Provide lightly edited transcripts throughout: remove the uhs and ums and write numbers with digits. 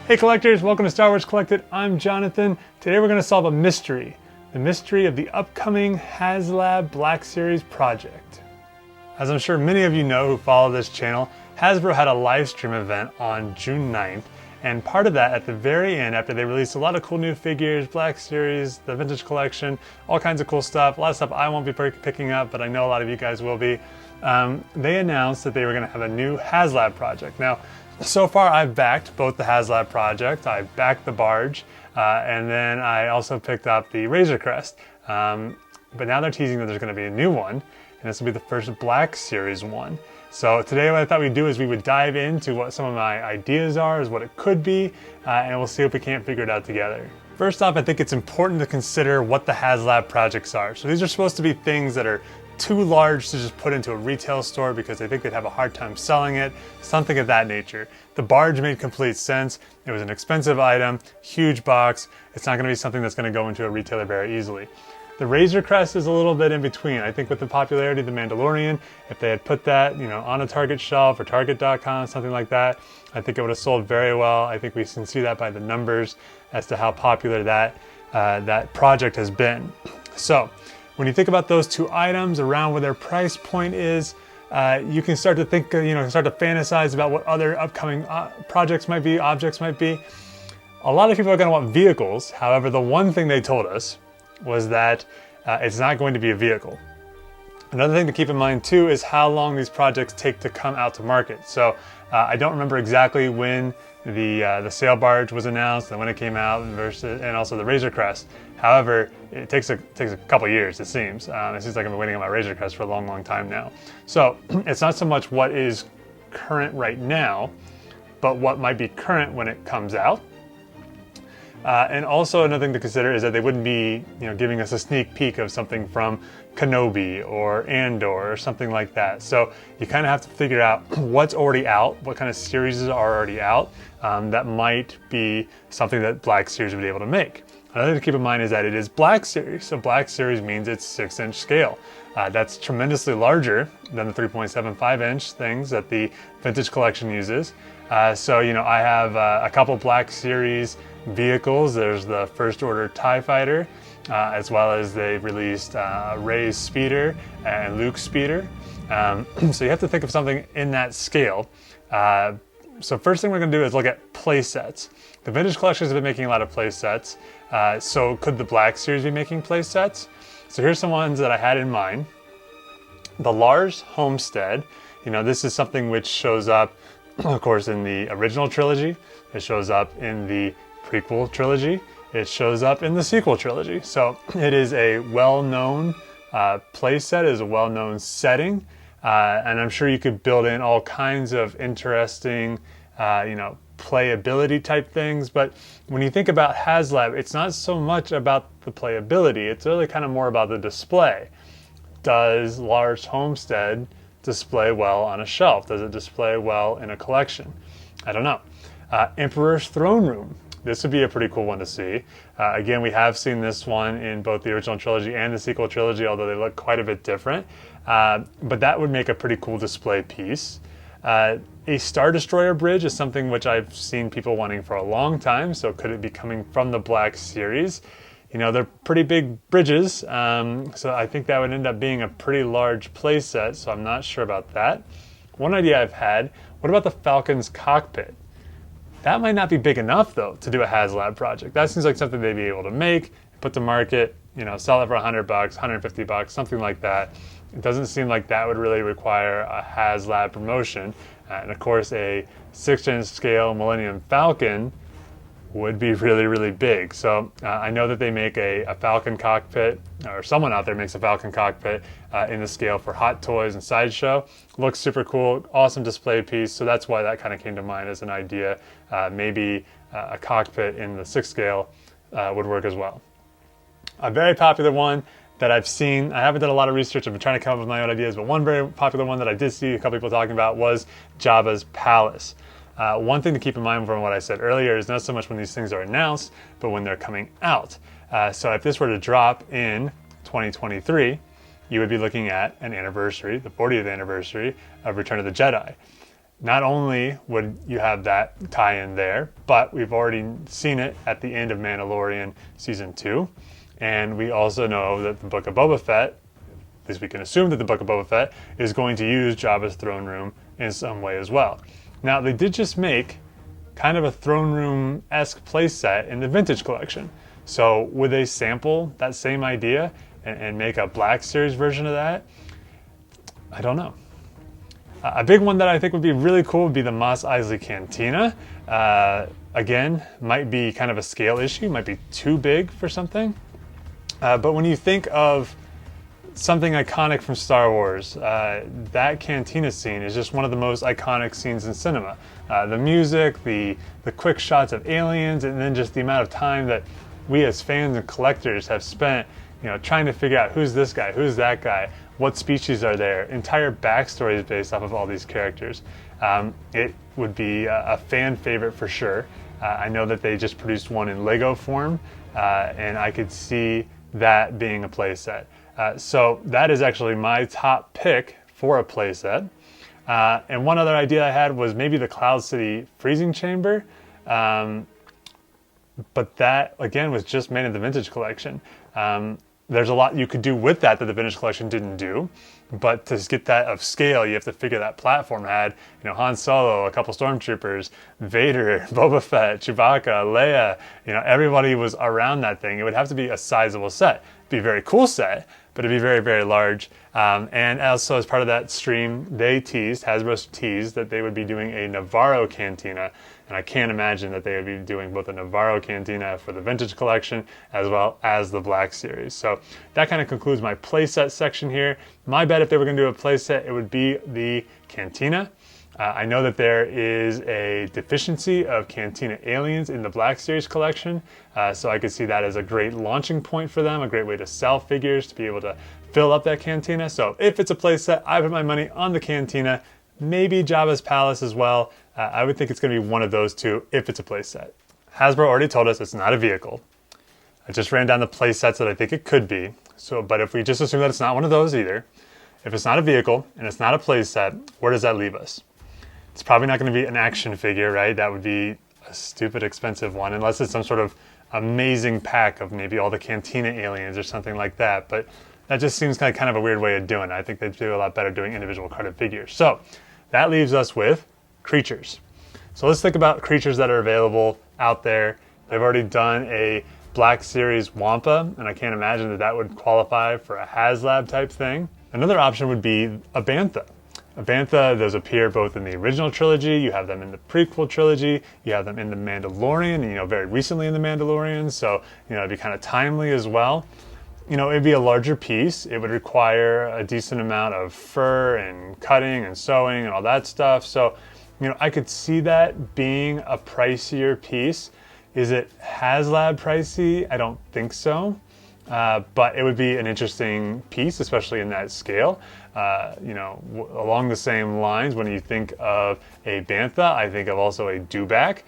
Hey collectors, welcome to Star Wars Collected. I'm Jonathan. Today we're going to solve a mystery. The mystery of the upcoming HasLab Black Series project. As I'm sure many of you know who follow this channel, Hasbro had a live stream event on June 9th. And part of that, at the very end, after they released a lot of cool new figures, Black Series, the vintage collection, all kinds of cool stuff, a lot of stuff I won't be picking up, but I know a lot of you guys will be, they announced that they were going to have a new HasLab project. Now, so far I've backed both the HasLab project, I backed the barge, and then I also picked up the Razor Crest. But now they're teasing that there's going to be a new one, and this will be the first Black Series one. So today what I thought we'd do is we would dive into what some of my ideas are, is what it could be, and we'll see if we can't figure it out together. First off, I think it's important to consider what the HasLab projects are. So these are supposed to be things that are too large to just put into a retail store because they think they'd have a hard time selling it, something of that nature. The barge made complete sense. It was an expensive item, huge box. It's not going to be something that's going to go into a retailer very easily. The Razor Crest is a little bit in between. I think with the popularity of The Mandalorian, if they had put that, on a Target shelf or Target.com, something like that, I think it would have sold very well. I think we can see that by the numbers as to how popular that project has been. So when you think about those two items around where their price point is, you can start to think, start to fantasize about what other upcoming projects might be, objects might be. A lot of people are going to want vehicles. However, the one thing they told us was that it's not going to be a vehicle. Another thing to keep in mind too is how long these projects take to come out to market. So I don't remember exactly when the sail barge was announced and when it came out, and also the Razor Crest. However, it takes a couple years, it seems. It seems like I've been waiting on my Razor Crest for a long, long time now. So it's not so much what is current right now, but what might be current when it comes out. And also another thing to consider is that they wouldn't be, giving us a sneak peek of something from Kenobi or Andor or something like that. So you kind of have to figure out what's already out, what kind of series are already out. That might be something that Black Series would be able to make. Another thing to keep in mind is that it is Black Series. So Black Series means it's 6-inch scale. That's tremendously larger than the 3.75-inch things that the vintage collection uses. So I have a couple Black Series vehicles. There's the First Order TIE Fighter, as well as they've released Rey's Speeder and Luke's Speeder. So you have to think of something in that scale. So first thing we're going to do is look at play sets. The vintage collections have been making a lot of play sets. So could the Black Series be making play sets? So here's some ones that I had in mind. The Lars Homestead. This is something which shows up, of course, in the original trilogy. It shows up in the prequel trilogy. It shows up in the sequel trilogy. So it is a well-known play set, it is a well-known setting. And I'm sure you could build in all kinds of interesting, playability type things. But when you think about HasLab, it's not so much about the playability. It's really kind of more about the display. Does Lars Homestead display well on a shelf? Does it display well in a collection? I don't know. Emperor's Throne Room. This would be a pretty cool one to see. Again, we have seen this one in both the original trilogy and the sequel trilogy, although they look quite a bit different. But that would make a pretty cool display piece. A Star Destroyer bridge is something which I've seen people wanting for a long time, so could it be coming from the Black Series? They're pretty big bridges, so I think that would end up being a pretty large play set, so I'm not sure about that. One idea I've had, what about the Falcon's cockpit? That might not be big enough, though, to do a HasLab project. That seems like something they'd be able to make, put to market, sell it for $100, $150, something like that. It doesn't seem like that would really require a HasLab promotion. And of course, a 6-inch scale Millennium Falcon would be really, really big. So I know that they make a Falcon cockpit, or someone out there makes a Falcon cockpit in the scale for Hot Toys and Sideshow. Looks super cool, awesome display piece. So that's why that kind of came to mind as an idea. Maybe a cockpit in the 6 scale would work as well. A very popular one that I've seen, I haven't done a lot of research, I've been trying to come up with my own ideas, but one very popular one that I did see a couple people talking about was Jabba's Palace. One thing to keep in mind from what I said earlier is not so much when these things are announced, but when they're coming out. So if this were to drop in 2023, you would be looking at an anniversary, the 40th anniversary of Return of the Jedi. not only would you have that tie-in there, but we've already seen it at the end of Mandalorian Season 2. And we also know that the Book of Boba Fett, at least we can assume that the Book of Boba Fett is going to use Jabba's throne room in some way as well. Now, they did just make kind of a throne room-esque playset in the Vintage Collection. So would they sample that same idea and make a Black Series version of that? I don't know. A big one that I think would be really cool would be the Mos Eisley Cantina. Again, might be kind of a scale issue, might be too big for something. But when you think of something iconic from Star Wars, that cantina scene is just one of the most iconic scenes in cinema. The music, the quick shots of aliens, and then just the amount of time that we as fans and collectors have spent, trying to figure out who's this guy, who's that guy, what species are there, entire backstories based off of all these characters. It would be a fan favorite for sure. I know that they just produced one in Lego form, and I could see that being a playset. So that is actually my top pick for a playset. And one other idea I had was maybe the Cloud City freezing chamber. But that, again, was just made in the Vintage Collection. There's a lot you could do with that the Vintage Collection didn't do. But to get that of scale, you have to figure that platform had, Han Solo, a couple stormtroopers, Vader, Boba Fett, Chewbacca, Leia, everybody was around that thing. It would have to be a sizable set. It'd be a very cool set, but it'd be very, very large. And also as part of that stream, Hasbro teased that they would be doing a Navarro Cantina. And I can't imagine that they would be doing both a Navarro Cantina for the Vintage Collection as well as the Black Series. So that kind of concludes my playset section here. My bet if they were going to do a playset, it would be the Cantina. I know that there is a deficiency of Cantina aliens in the Black Series collection, so I could see that as a great launching point for them, a great way to sell figures, to be able to fill up that Cantina. So if it's a playset, I put my money on the Cantina, maybe Jabba's Palace as well. I would think it's going to be one of those two if it's a playset. Hasbro already told us it's not a vehicle. I just ran down the playsets that I think it could be. But if we just assume that it's not one of those either, if it's not a vehicle and it's not a playset, where does that leave us? It's probably not going to be an action figure, right? That would be a stupid expensive one, unless it's some sort of amazing pack of maybe all the Cantina aliens or something like that. But that just seems like kind of a weird way of doing it. I think they'd do a lot better doing individual carded figures. So that leaves us with creatures. So let's think about creatures that are available out there. They've already done a Black Series Wampa, and I can't imagine that that would qualify for a HasLab type thing. Another option would be a Bantha. A Bantha, those appear both in the original trilogy, you have them in the prequel trilogy, you have them in The Mandalorian, and very recently in The Mandalorian, so it'd be kind of timely as well. It'd be a larger piece. It would require a decent amount of fur and cutting and sewing and all that stuff. So, I could see that being a pricier piece. Is it HasLab pricey? I don't think so. But it would be an interesting piece, especially in that scale. Along the same lines, when you think of a Bantha, I think of also a dewback.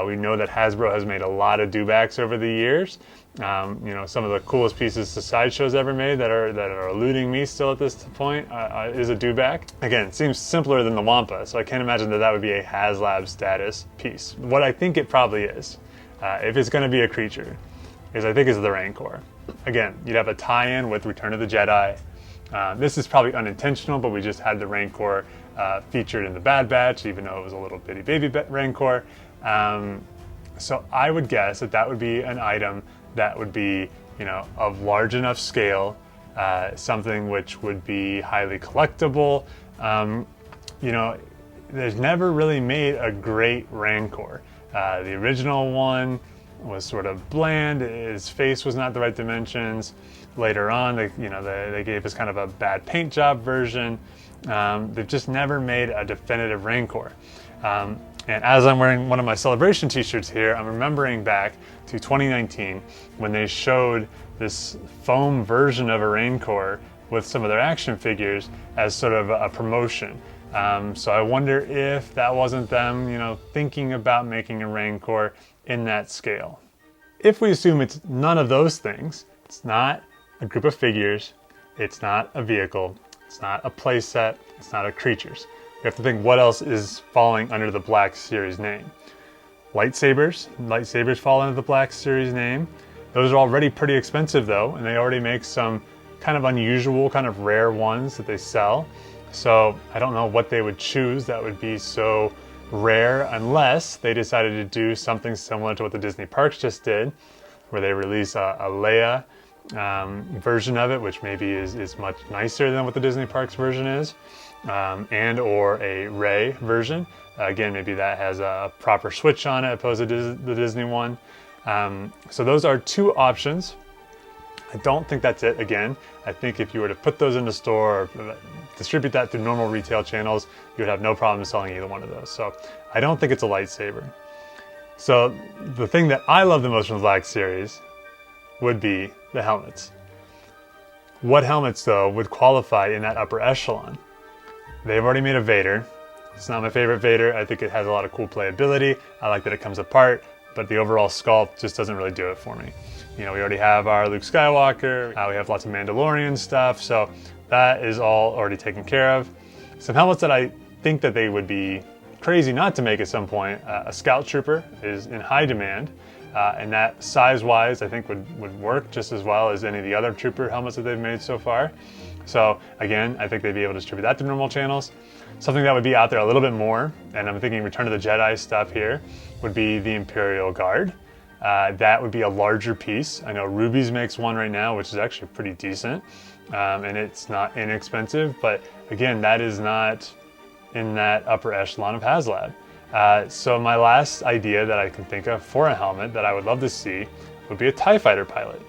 We know that Hasbro has made a lot of dewbacks over the years. Some of the coolest pieces the Sideshow's ever made that are eluding me still at this point is a dewback. Again, it seems simpler than the Wampa, so I can't imagine that would be a HasLab status piece. What I think it probably is, if it's going to be a creature, is I think it's the Rancor. Again, you'd have a tie-in with Return of the Jedi. This is probably unintentional, but we just had the Rancor featured in the Bad Batch, even though it was a little bitty baby Rancor. So I would guess that would be an item that would be, of large enough scale, something which would be highly collectible. There's never really made a great Rancor. The original one was sort of bland. His face was not the right dimensions. Later on, they gave us kind of a bad paint job version. They've just never made a definitive Rancor. And as I'm wearing one of my celebration t-shirts here, I'm remembering back to 2019 when they showed this foam version of a Rancor with some of their action figures as sort of a promotion. So I wonder if that wasn't them, thinking about making a Rancor in that scale. If we assume it's none of those things, it's not a group of figures, it's not a vehicle, it's not a playset, it's not a creatures. have to think what else is falling under the Black Series name. Lightsabers. Lightsabers fall under the Black Series name. Those are already pretty expensive though, and they already make some kind of unusual, kind of rare ones that they sell. So I don't know what they would choose that would be so rare unless they decided to do something similar to what the Disney parks just did, where they release a Leia version of it, which maybe is much nicer than what the Disney parks version is, and or a Rey version. Again, maybe that has a proper switch on it opposed to the Disney one. So those are two options. I don't think that's it. Again, I think if you were to put those in the store or distribute that through normal retail channels, you would have no problem selling either one of those. So I don't think it's a lightsaber. So the thing that I love the most from the Black Series would be the helmets. What helmets though would qualify in that upper echelon? They've already made a Vader. It's not my favorite Vader. I think it has a lot of cool playability. I like that it comes apart, but the overall sculpt just doesn't really do it for me. You know, we already have our Luke Skywalker. We have lots of Mandalorian stuff, so that is all already taken care of. Some helmets that I think that they would be crazy not to make at some point. A Scout Trooper is in high demand, and that size-wise I think would work just as well as any of the other Trooper helmets that they've made so far. So again, I think they'd be able to distribute that to normal channels. Something that would be out there a little bit more, and I'm thinking Return of the Jedi stuff here, would be the Imperial Guard. That would be a larger piece. I know Ruby's makes one right now, which is actually pretty decent, and it's not inexpensive, but again, that is not in that upper echelon of HasLab. So my last idea that I can think of for a helmet that I would love to see would be a TIE Fighter pilot.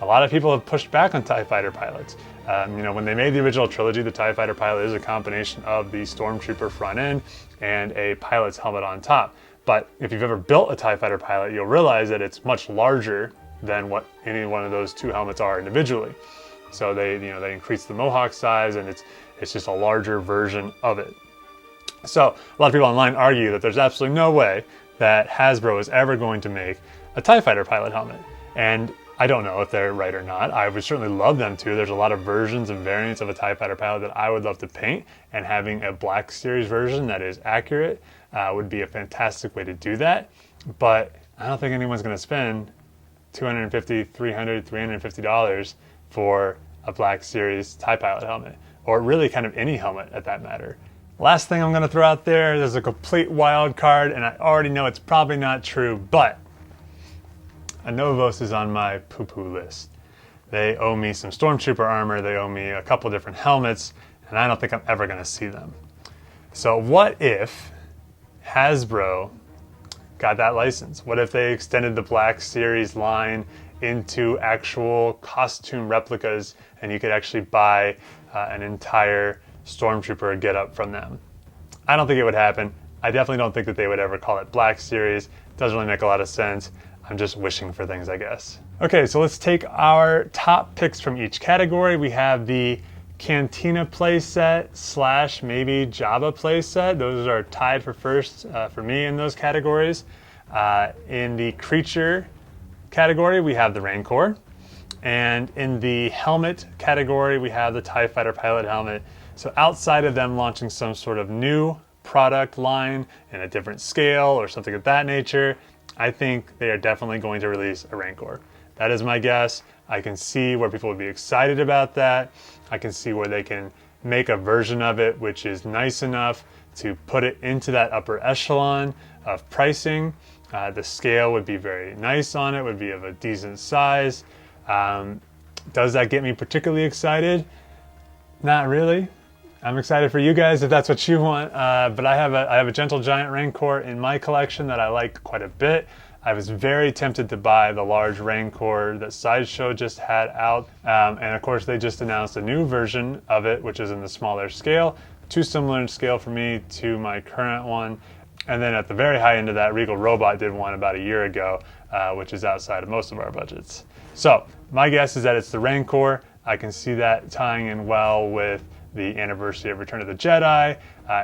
A lot of people have pushed back on TIE Fighter pilots. You know, when they made the original trilogy, the TIE Fighter pilot is a combination of the Stormtrooper front end and a pilot's helmet on top. But if you've ever built a TIE Fighter pilot, you'll realize that it's much larger than what any one of those two helmets are individually. So they increase the Mohawk size, and it's just a larger version of it. So a lot of people online argue that there's absolutely no way that Hasbro is ever going to make a TIE Fighter pilot helmet. And I don't know if they're right or not. I would certainly love them to. There's a lot of versions and variants of a TIE Fighter pilot that I would love to paint, and having a Black Series version that is accurate would be a fantastic way to do that. But I don't think anyone's going to spend $250, $300, $350 for a Black Series TIE Pilot helmet, or really kind of any helmet at that matter. Last thing I'm going to throw out there's a complete wild card, and I already know it's probably not true, but Anovos is on my poo-poo list. They owe me some Stormtrooper armor, they owe me a couple different helmets, and I don't think I'm ever going to see them. So what if Hasbro got that license? What if they extended the Black Series line into actual costume replicas, and you could actually buy an entire Stormtrooper getup from them? I don't think it would happen. I definitely don't think that they would ever call it Black Series. It doesn't really make a lot of sense. I'm just wishing for things, I guess. Okay, so let's take our top picks from each category. We have the Cantina playset / maybe Jabba playset. Those are tied for first for me in those categories. In the creature category, we have the Rancor. And in the helmet category, we have the TIE Fighter pilot helmet. So outside of them launching some sort of new product line in a different scale or something of that nature, I think they are definitely going to release a Rancor. That is my guess. I can see where people would be excited about that. I can see where they can make a version of it which is nice enough to put it into that upper echelon of pricing. The scale would be very nice on it, would be of a decent size. Does that get me particularly excited? Not really. I'm excited for you guys if that's what you want, but I have a Gentle Giant Rancor in my collection that I like quite a bit. I was very tempted to buy the large Rancor that Sideshow just had out, and of course they just announced a new version of it, which is in the smaller scale, too similar in scale for me to my current one. And then at the very high end of that, Regal Robot did one about a year ago, which is outside of most of our budgets. So my guess is that it's the Rancor. I can see that tying in well with the anniversary of Return of the Jedi.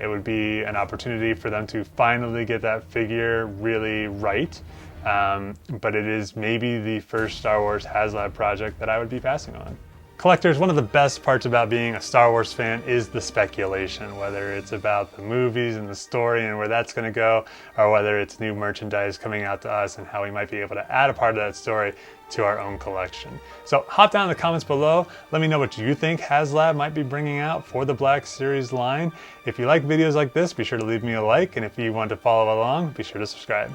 It would be an opportunity for them to finally get that figure really right. But it is maybe the first Star Wars HasLab project that I would be passing on. Collectors, one of the best parts about being a Star Wars fan is the speculation, whether it's about the movies and the story and where that's going to go, or whether it's new merchandise coming out to us and how we might be able to add a part of that story to our own collection. So hop down in the comments below, let me know what you think HasLab might be bringing out for the Black Series line. If you like videos like this, be sure to leave me a like, and if you want to follow along, be sure to subscribe.